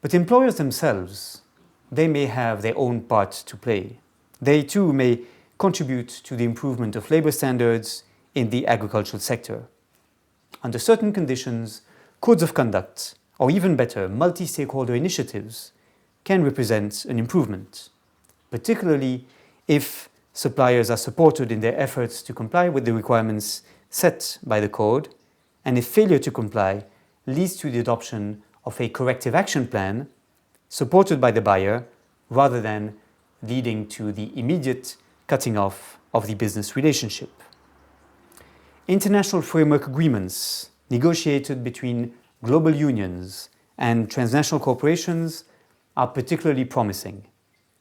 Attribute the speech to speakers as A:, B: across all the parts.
A: But employers themselves, they may have their own part to play. They too may contribute to the improvement of labor standards in the agricultural sector. Under certain conditions, codes of conduct, or even better, multi-stakeholder initiatives can represent an improvement, particularly if suppliers are supported in their efforts to comply with the requirements set by the code, and if failure to comply leads to the adoption of a corrective action plan supported by the buyer rather than leading to the immediate cutting off of the business relationship. International framework agreements negotiated between global unions and transnational corporations are particularly promising,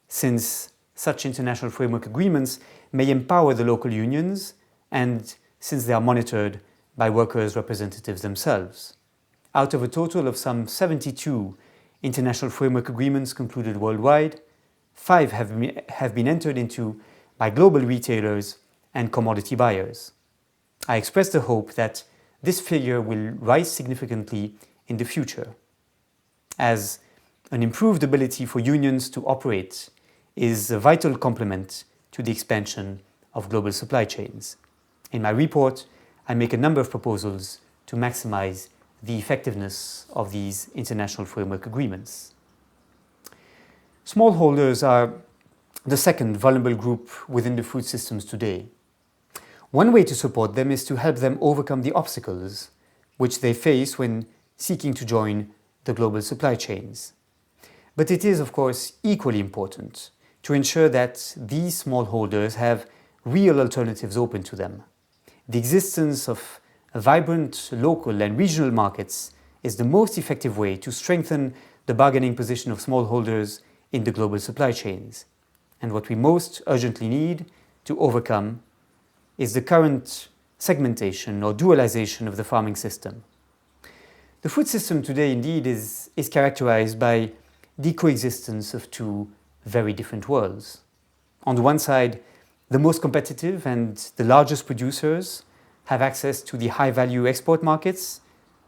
A: since such international framework agreements may empower the local unions and since they are monitored by workers' representatives themselves. Out of a total of some 72 international framework agreements concluded worldwide, 5 have been entered into by global retailers and commodity buyers. I express the hope that this figure will rise significantly in the future, as an improved ability for unions to operate is a vital complement to the expansion of global supply chains. In my report, I make a number of proposals to maximize the effectiveness of these international framework agreements. Smallholders are the second vulnerable group within the food systems today. One way to support them is to help them overcome the obstacles which they face when seeking to join the global supply chains. But it is, of course, equally important to ensure that these smallholders have real alternatives open to them. The existence of vibrant local and regional markets is the most effective way to strengthen the bargaining position of smallholders in the global supply chains. And what we most urgently need to overcome is the current segmentation or dualization of the farming system. The food system today indeed is characterized by the coexistence of two very different worlds. On the one side, the most competitive and the largest producers have access to the high-value export markets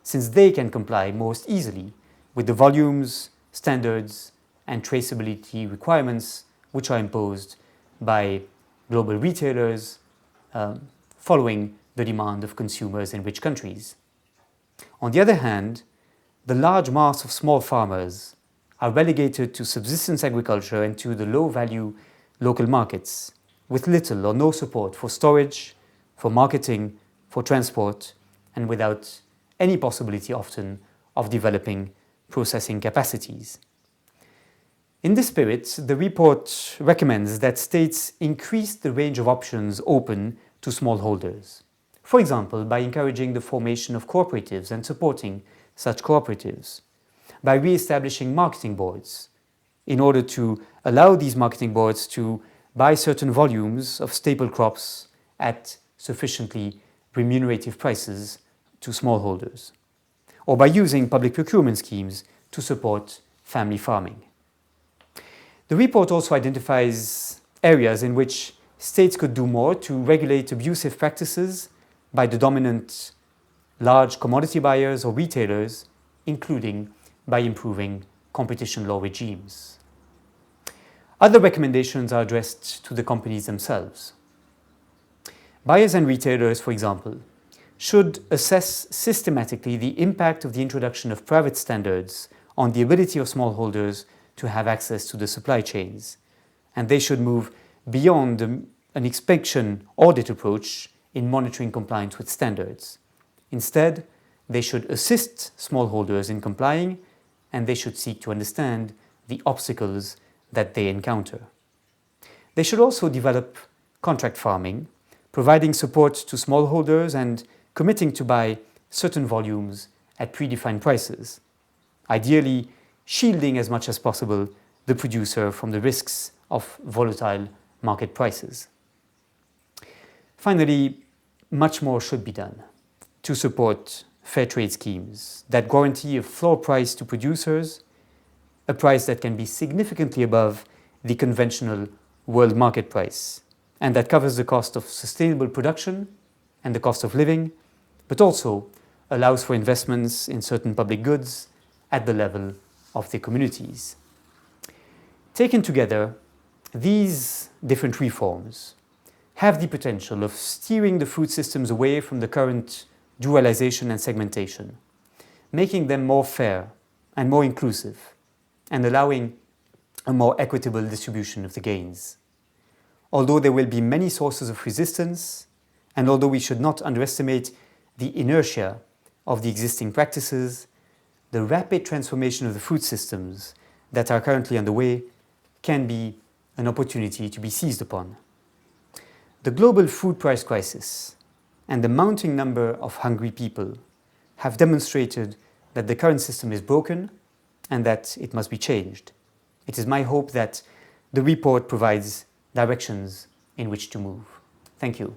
A: since they can comply most easily with the volumes, standards, and traceability requirements which are imposed by global retailers following the demand of consumers in rich countries. On the other hand, the large mass of small farmers are relegated to subsistence agriculture and to the low-value local markets, with little or no support for storage, for marketing, for transport, and without any possibility often of developing processing capacities. In this spirit, the report recommends that states increase the range of options open to smallholders. For example, by encouraging the formation of cooperatives and supporting such cooperatives, by re-establishing marketing boards in order to allow these marketing boards to buy certain volumes of staple crops at sufficiently remunerative prices to smallholders, or by using public procurement schemes to support family farming. The report also identifies areas in which states could do more to regulate abusive practices by the dominant large commodity buyers or retailers, including by improving competition law regimes. Other recommendations are addressed to the companies themselves. Buyers and retailers, for example, should assess systematically the impact of the introduction of private standards on the ability of smallholders to have access to the supply chains, and they should move beyond an inspection audit approach in monitoring compliance with standards. Instead, they should assist smallholders in complying, and they should seek to understand the obstacles that they encounter. They should also develop contract farming, providing support to smallholders and committing to buy certain volumes at predefined prices, ideally shielding as much as possible the producer from the risks of volatile market prices. Finally, much more should be done to support fair trade schemes that guarantee a floor price to producers, a price that can be significantly above the conventional world market price, and that covers the cost of sustainable production and the cost of living, but also allows for investments in certain public goods at the level of their communities. Taken together, these different reforms have the potential of steering the food systems away from the current dualization and segmentation, making them more fair and more inclusive, and allowing a more equitable distribution of the gains. Although there will be many sources of resistance, and although we should not underestimate the inertia of the existing practices, the rapid transformation of the food systems that are currently underway can be an opportunity to be seized upon. The global food price crisis and the mounting number of hungry people have demonstrated that the current system is broken and that it must be changed. It is my hope that the report provides directions in which to move. Thank you.